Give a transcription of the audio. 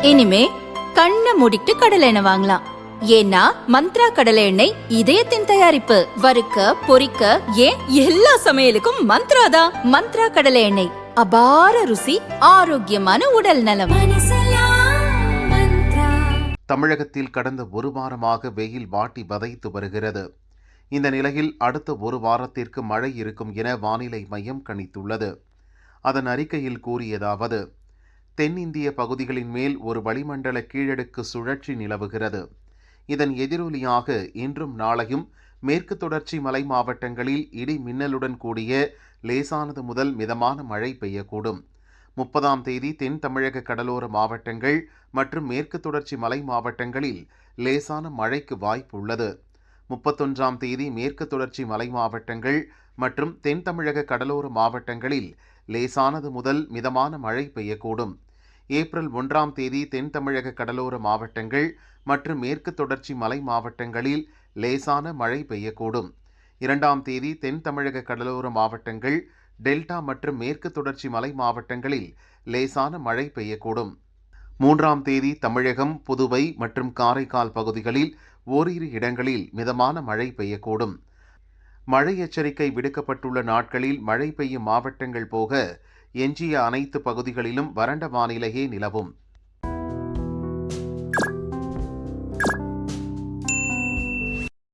இனிமே கண்ணை மூடிட்டு கடலை எண்ணெய் வாங்கலாம். ஏன்னா மந்த்ரா கடலை எண்ணெய் இதயத்தின் தயாரிப்பு. வறுக்க பொரிக்க ஏன் எல்லா சமையலுக்கும் மந்த்ரா தான். மந்த்ரா கடலை எண்ணெய், அபார ருசி, ஆரோக்கியமான உடல் நலம். தமிழகத்தில் கடந்த ஒரு வாரமாக வெயில் வாட்டி வதைத்து வருகிறது. இந்த நிலையில் அடுத்த ஒரு வாரத்திற்கு மழை இருக்கும் என வானிலை மையம் கணித்துள்ளது. அதன் அறிக்கையில் கூறியதாவது: தென்னிந்திய பகுதிகளின் மேல் ஒரு வளிமண்டல கீழடுக்கு சுழற்சி நிலவுகிறது. இதன் எதிரொலியாக இன்றும் நாளையும் மேற்கு தொடர்ச்சி மலை மாவட்டங்களில் இடி மின்னலுடன் கூடிய லேசானது முதல் மிதமான மழை பெய்யக்கூடும். 30ஆம் தேதி தென் தமிழக கடலோர மாவட்டங்கள் மற்றும் மேற்கு தொடர்ச்சி மலை மாவட்டங்களில் லேசான மழைக்கு வாய்ப்பு உள்ளது. 31ஆம் தேதி மேற்கு தொடர்ச்சி மலை மாவட்டங்கள் மற்றும் தென் தமிழக கடலோர மாவட்டங்களில் லேசானது முதல் மிதமான மழை பெய்யக்கூடும். ஏப்ரல் 1ஆம் தேதி தென் தமிழக கடலோர மாவட்டங்கள் மற்றும் மேற்கு தொடர்ச்சி மலை மாவட்டங்களில் லேசான மழை பெய்யக்கூடும். 2ஆம் தேதி தென் தமிழக கடலோர மாவட்டங்கள், டெல்டா மற்றும் மேற்கு தொடர்ச்சி மலை மாவட்டங்களில் லேசான மழை பெய்யக்கூடும். 3ஆம் தேதி தமிழகம், புதுவை மற்றும் காரைக்கால் பகுதிகளில் ஓரிரு இடங்களில் மிதமான மழை பெய்யக்கூடும். மழை எச்சரிக்கை விடுக்கப்பட்டுள்ள நாட்களில் மழை பெய்யும் மாவட்டங்கள் போக எஞ்சிய அனைத்து பகுதிகளிலும் வறண்ட வானிலையே நிலவும்.